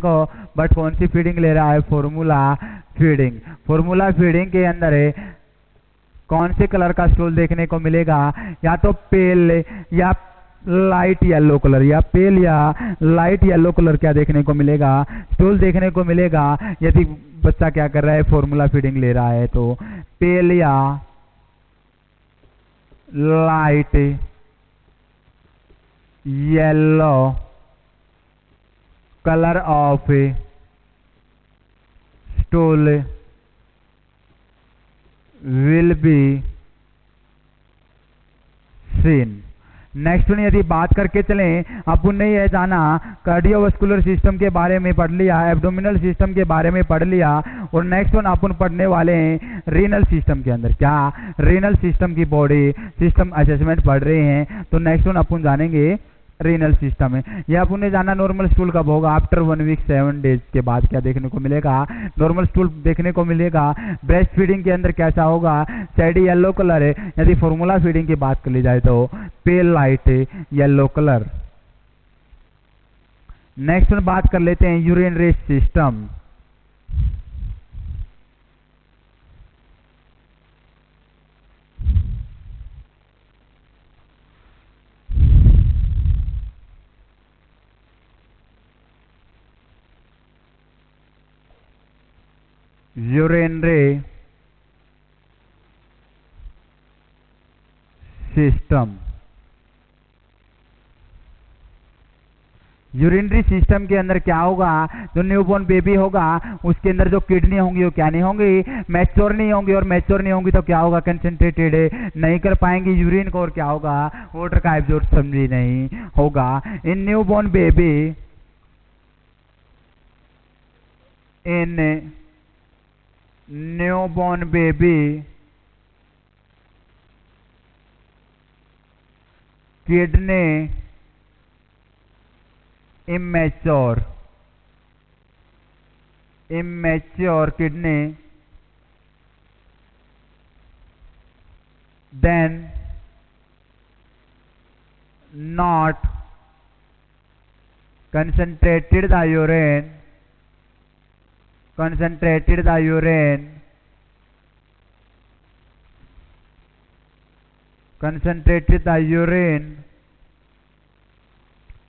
किसको, बट कौन सी फीडिंग ले रहा है, फॉर्मूला फीडिंग। फॉर्मूला फीडिंग के अंदर कौन से कलर का स्टूल देखने को मिलेगा, या तो पेल या लाइट येलो कलर, या पेल या लाइट येलो कलर क्या देखने को मिलेगा, स्टूल देखने को मिलेगा। यदि बच्चा क्या कर रहा है, फॉर्मूला फीडिंग ले रहा है, तो पेल या light yellow colour of stool will be seen. Next one यदि बात करके चलें, अपन ने यह जाना कार्डियोवास्कुलर सिस्टम के बारे में पढ़ लिया, एब्डोमिनल सिस्टम के बारे में पढ़ लिया, और नेक्स्ट वन अपन पढ़ने वाले हैं रीनल सिस्टम के अंदर, क्या रीनल सिस्टम की बॉडी सिस्टम असेसमेंट पढ़ रहे हैं। तो नेक्स्ट वन अपन जानेंगे रीनल सिस्टम है। यह अपन ने जाना नॉर्मल स्टूल कब होगा, आफ्टर 1 वीक 7 डेज के बाद क्या देखने को मिलेगा, नॉर्मल स्टूल देखने को मिलेगा। ब्रेस्ट फीडिंग के अंदर कैसा होगा, सैडी येलो कलर है। यदि फॉर्मूला फीडिंग की बात कर ली जाए तो पेल लाइट येलो कलर। नेक्स्ट बात कर लेते हैं urinary system. Urinary system, urinary system के अंदर क्या होगा, जो न्यूबॉर्न बेबी होगा उसके अंदर जो किडनी होंगी वो क्या नहीं होंगी, मैच्योर नहीं होंगी, और मैच्योर नहीं होंगी तो क्या होगा, कंसंट्रेटेड नहीं कर पाएंगी यूरिन को, और क्या होगा, वाटर का एब्जॉर्प्शन भी नहीं होगा। In newborn baby kidney immature kidney then not concentrated the urine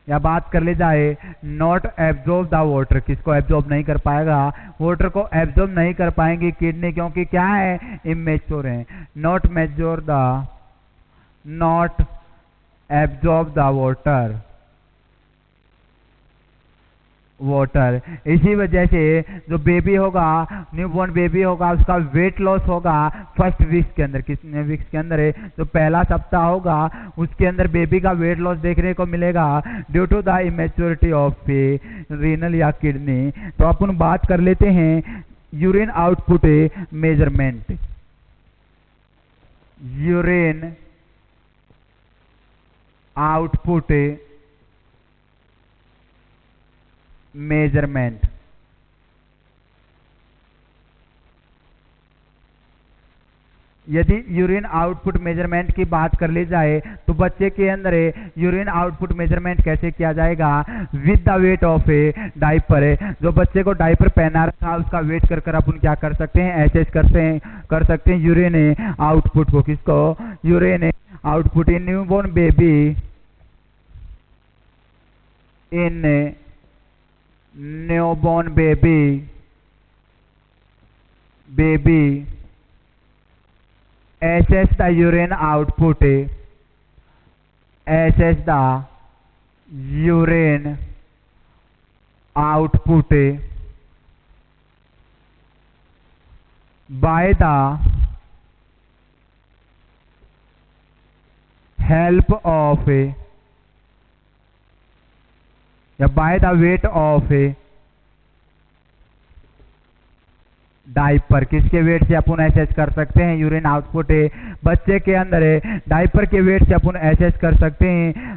या बात कर ली जाए नॉट एब्जॉर्ब द वाटर, किसको एब्जॉर्ब नहीं कर पाएगा, वाटर को एब्जॉर्ब नहीं कर पाएंगी किडनी, क्योंकि क्या है, इमेच्योर है। Not absorb the water. इसी वजह से जो बेबी होगा, न्यूबॉर्न बेबी होगा, उसका वेट लॉस होगा फर्स्ट वीक्स के अंदर। कितने वीक्स के अंदर है, जो पहला सप्ताह होगा उसके अंदर बेबी का वेट लॉस देखने को मिलेगा due to the immaturity of renal या किडनी। तो अपन बात कर लेते हैं urine output measurement. Urine output measurement. यदि यूरिन आउटपुट मेजरमेंट की बात कर ली जाए तो बच्चे के अंदर यूरिन आउटपुट मेजरमेंट कैसे किया जाएगा, with the weight of A diaper. जो बच्चे को डायपर पहना रखा है उसका वेट कर अपन क्या कर सकते हैं, एसेस कर सकते हैं यूरिन आउटपुट को। किसको, urine output in newborn baby newborn baby assess the urine output by the help of या by the weight of diaper. किसके वेट से अपन एसेस कर सकते हैं यूरिन आउटपुट, बच्चे के अंदर डायपर के वेट से अपन एसेस कर सकते हैं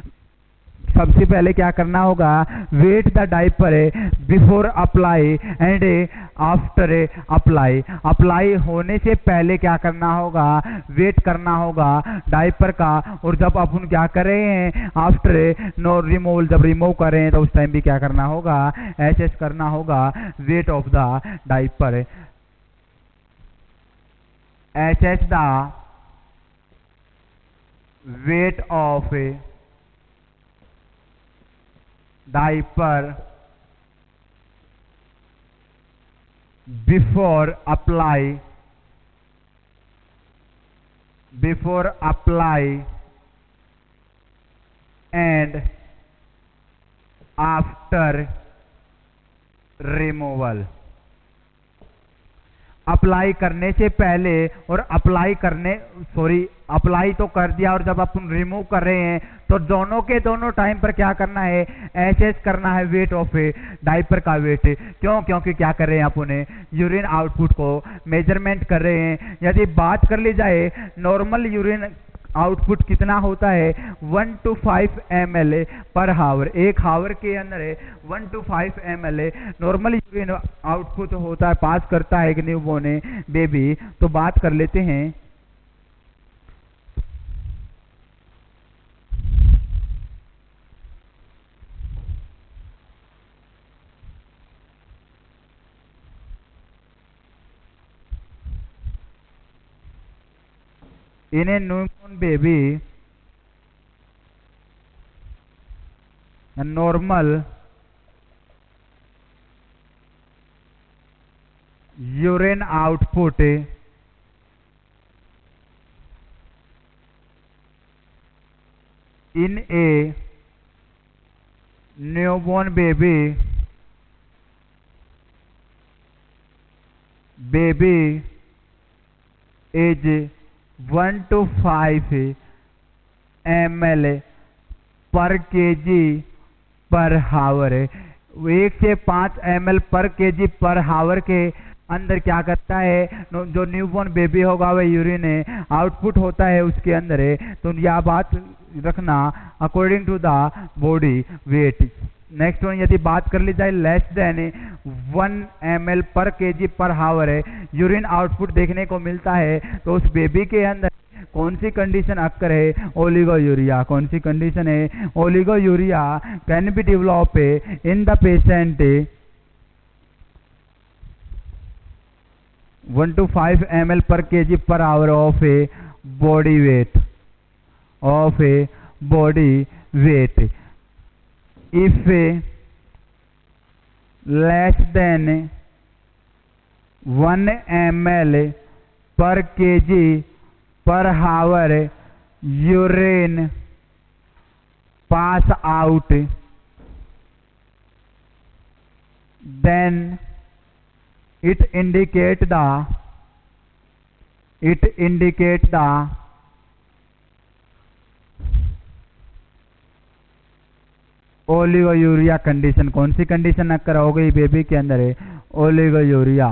सबसे पहले क्या करना होगा, weight the diaper before apply and after apply. Apply होने से पहले क्या करना होगा, वेट करना होगा डाइपर का, और जब अपन क्या कर रहे हैं आफ्टर नो रिमूवल, जब रिमूव कर रहे हैं तो उस टाइम भी क्या करना होगा, एसेस करना होगा weight of the diaper. assess the weight of a diaper before apply and after removal। Apply करने से पहले और अप्लाई तो कर दिया, और जब अपन रिमूव कर रहे हैं तो दोनों के दोनों टाइम पर क्या करना है, एसेस करना है वेट ऑफ डाइपर का वेट। क्योंकि क्या कर रहे हैं अपन, यूरिन आउटपुट को मेजरमेंट कर रहे हैं। यदि बात कर ली जाए नॉर्मल यूरिन आउटपुट कितना होता है, 1 to 5 ml पर हावर, एक हावर के अंदर 1 to 5 ml normal urine output होता है, पास करता है एक न्यूबॉर्न बेबी। तो बात कर लेते हैं in a newborn baby, a normal urine output in a newborn baby is 1 to 5 ml पर केजी पर हावर। 1 से 5 ml पर केजी पर हावर के अंदर क्या करता है, जो न्यूबॉर्न बेबी होगा वह यूरिन आउटपुट होता है उसके अंदर। तो यह बात रखना according to the body weight. Next one, यदि बात कर ली जाए लेस देन 1 ml पर केजी पर हावर यूरिन आउटपुट देखने को मिलता है, तो उस बेबी के अंदर कौन सी कंडीशन अक्कर है, ओलिगोयूरिया। कौन सी कंडीशन है, oliguria can be develop in the patient 1 to 5 ml per kg per hour of a body weight if less than 1 ml per kg per hour urine pass out, then it indicate the oliguria condition. कौन सी condition occur हो गई baby के अंदर है, oliguria.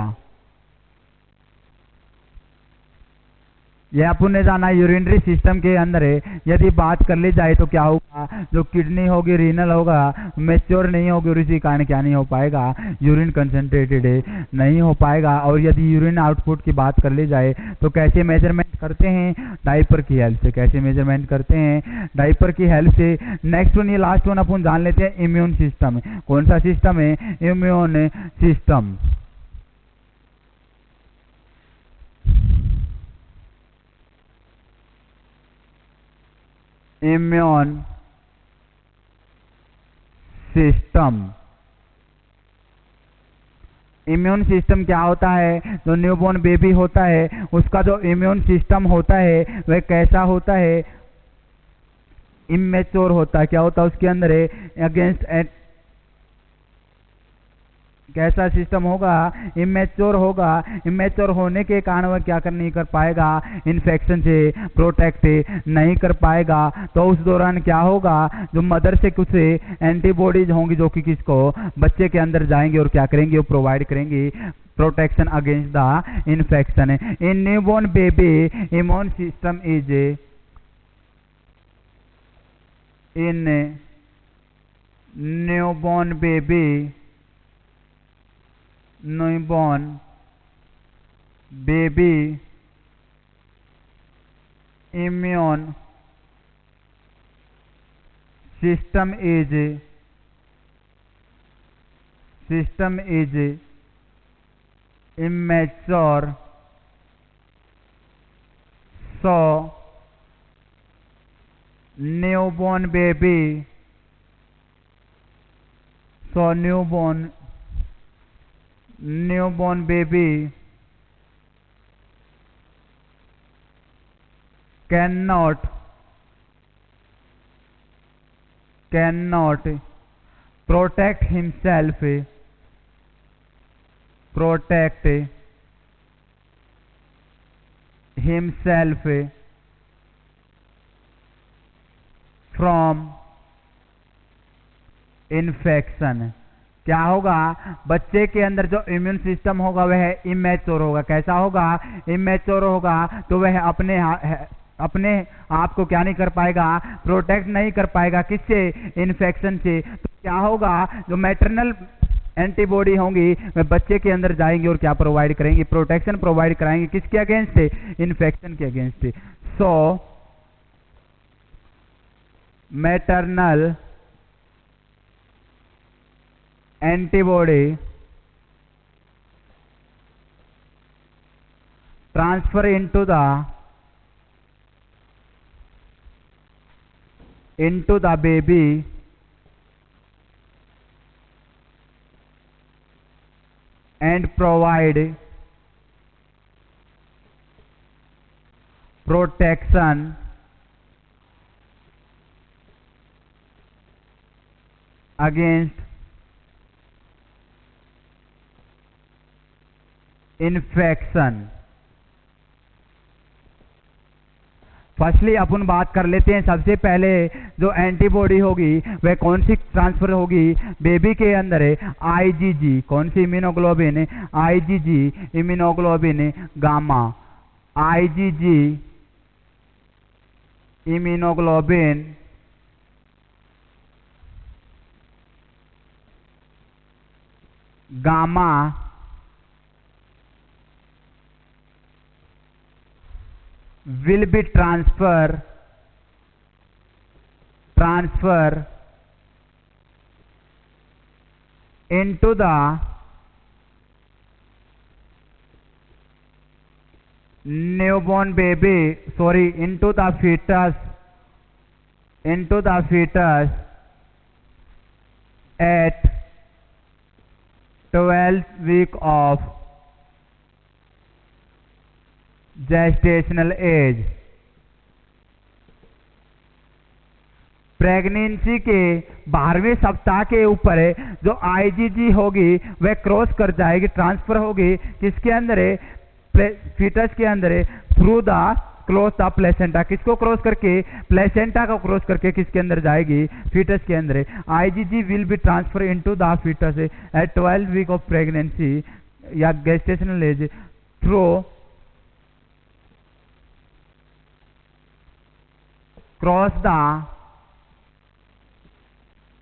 यह अपन ने जाना urinary system के अंदर है। यदि बात कर ली जाए तो क्या होगा, जो किडनी होगी, रीनल होगा, मैच्योर नहीं होगी, और इसी कारण क्या नहीं हो पाएगा, यूरिन कंसंट्रेटेड नहीं हो पाएगा। और यदि यूरिन आउटपुट की बात कर ली जाए तो कैसे मेजरमेंट करते हैं, डाइपर की हेल्प से। कैसे मेजरमेंट करते हैं, डाइपर की हेल्प से। नेक्स्ट वन, ये लास्ट वन अपन जान लेते हैं, इम्यून सिस्टम। कौन सा सिस्टम है, immune system. Immune system, immune system क्या होता है, जो न्यूबॉर्न बेबी होता है उसका जो इम्यून सिस्टम होता है वह कैसा होता है, इमेच्योर होता है। क्या होता है उसके अंदर है, अगेंस्ट कैसा सिस्टम होगा, इमेच्योर होगा। इमेच्योर होने के कारण वह क्या कर नहीं कर पाएगा, इन्फेक्शन से प्रोटेक्ट नहीं कर पाएगा। तो उस दौरान क्या होगा, जो मदर से कुछ एंटीबॉडीज होंगी जो कि किसको, बच्चे के अंदर जाएंगे और क्या करेंगे, वो प्रोवाइड करेंगी protection against the infection. In newborn baby immune system is newborn baby, newborn baby immune system is immature, so newborn baby cannot protect himself from infection. क्या होगा? बच्चे के अंदर जो इम्यून सिस्टम होगा वह इमेच्योर होगा। कैसा होगा? इमेच्योर होगा। तो वह अपने आप को क्या नहीं कर पाएगा? प्रोटेक्ट नहीं कर पाएगा। किससे? इन्फेक्शन से। तो क्या होगा? जो मैटरनल एंटीबॉडी होंगी वह बच्चे के अंदर जाएंगी और क्या प्रोवाइड करेंगी? प्रोटेक्शन प्रोवाइड कराएंगे। किसके अगेंस्ट? इन्फेक्शन के against. So maternal antibody transfer into the baby and provide protection against infection. Firstly अपन बात कर लेते हैं। सबसे पहले जो एंटीबॉडी होगी वह कौन सी ट्रांसफर होगी? बेबी के अंदर है आईजीजी। कौन सी? Immunoglobulin. IgG immunoglobulin gamma. IgG immunoglobulin gamma will be transfer into the newborn baby, into the fetus at 12 week of gestational age. Pregnancy के 12वें सप्ताह के ऊपर जो आईजीजी होगी वह क्रॉस कर जाएगी, ट्रांसफर होगी। किसके अंदर है? फीटस के अंदर है, through the cross the placenta. किसको क्रॉस करके? प्लेसेंटा को क्रॉस करके किसके अंदर जाएगी? फीटस के अंदर। IgG will be transfer into the foetus at 12 week of pregnancy या gestational age through cross the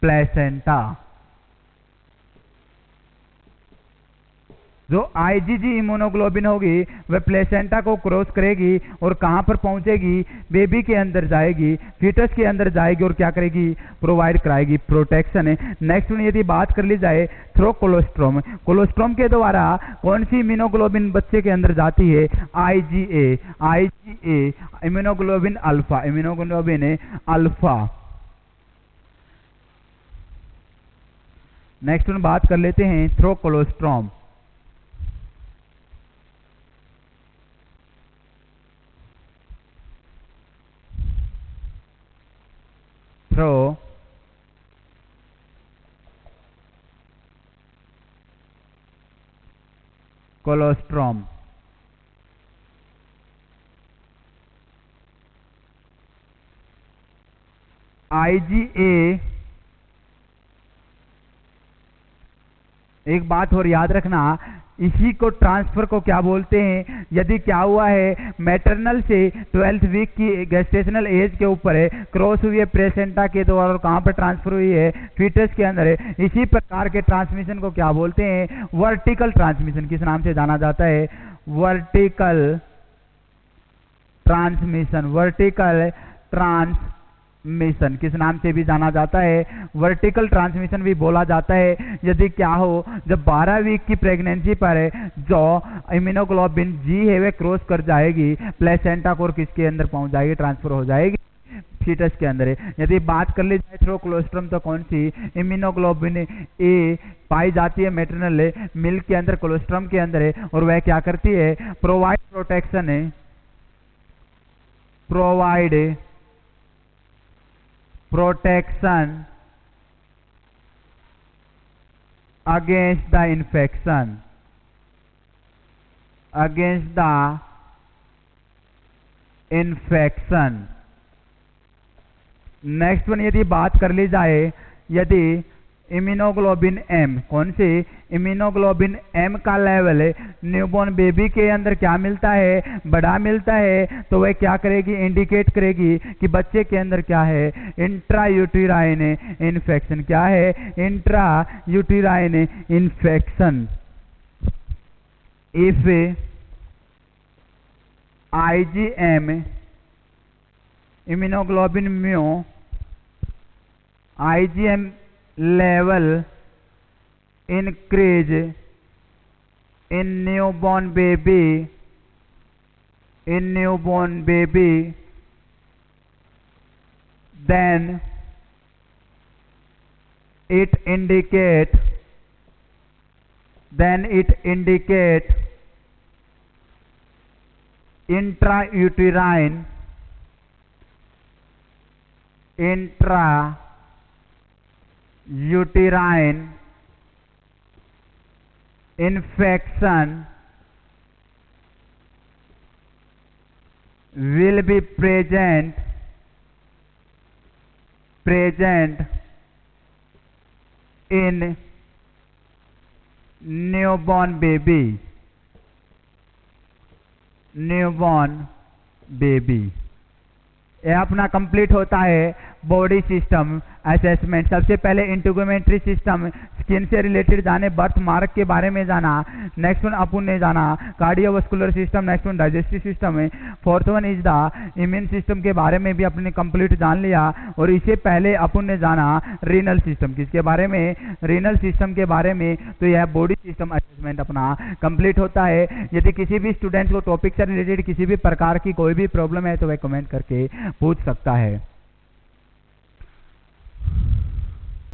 placenta. जो आईजीजी इम्यूनोग्लोबिन होगी वह प्लेसेंटा को क्रॉस करेगी और कहां पर पहुंचेगी? बेबी के अंदर जाएगी, फीटस के अंदर जाएगी और क्या करेगी? प्रोवाइड कराएगी प्रोटेक्शन। नेक्स्ट में यदि बात कर ली जाए थ्रो कोलोस्ट्रोम। कोलोस्ट्रोम के द्वारा कौन सी इम्यूनोग्लोबिन बच्चे के अंदर जाती है? IgA immunoglobulin alpha. नेक्स्ट में बात कर लेते हैं थ्रो कोलोस्ट्रोम। थ्रो कोलोस्ट्रोम। IgA एक बात और याद रखना, इसी को ट्रांसफर को क्या बोलते हैं, यदि क्या हुआ है मैटरनल से 12th वीक की गेस्टेशनल एज के ऊपर है, क्रॉस हुई है प्लेसेंटा के द्वारा और कहाँ पर ट्रांसफर हुई है, फीटस के अंदर है, इसी प्रकार के ट्रांसमिशन को क्या बोलते हैं, वर्टिकल ट्रांसमिशन। किस नाम से जाना जाता है, वर्टिकल ट्रांसमिशन। वर्टिकल ट्रांसमिशन किस नाम से भी जाना जाता है, वर्टिकल ट्रांसमिशन भी बोला जाता है। यदि क्या हो, जब 12 वीक की प्रेगनेंसी पर है, जो इम्यूनोग्लोबिन जी है वे क्रॉस कर जाएगी प्लेसेंटा को और किसके अंदर पहुंच जाएगी, ट्रांसफर हो जाएगी फीटस के अंदर है। यदि बात कर ली जाए थ्रो कोलोस्ट्रम तो कौन सी, इम्यूनोग्लोबिन ए पाई जाती है मैटरनल मिल्क के अंदर, कोलोस्ट्रम के अंदर है, और वह क्या करती है, प्रोवाइड प्रोटेक्शन है, provide protection against the infection, against the infection. Next one यदि बात कर ली जाए, यदि इम्यूनोग्लोबिन एम, कौन सी, इम्यूनोग्लोबिन एम का लेवल न्यूबॉर्न बेबी के अंदर क्या मिलता है, बड़ा मिलता है, तो वह क्या करेगी, इंडिकेट करेगी कि बच्चे के अंदर क्या है, इंट्रा यूटेराइन इन्फेक्शन। क्या है, intra uterine infection. If IgM immunoglobulin mu IgM level increase in newborn baby, in newborn baby, then it indicate intrauterine infection will be present in newborn baby, यह अपना कंप्लीट होता है body system assessment. सबसे पहले integumentary system, skin से related जाने, birth mark के बारे में जाना। नेक्स्ट वन अपन ने जाना cardiovascular system, next one digestive system है, fourth one is the immune system के बारे में भी अपने कंप्लीट जान लिया। और इससे पहले अपन ने जाना रीनल सिस्टम, किसके बारे में, रीनल सिस्टम के बारे में। तो यह बॉडी सिस्टम असेसमेंट अपना कंप्लीट होता है। यदि किसी भी स्टूडेंट को टॉपिक से रिलेटेड किसी भी प्रकार की कोई भी प्रॉब्लम है तो वह कमेंट करके पूछ सकता है।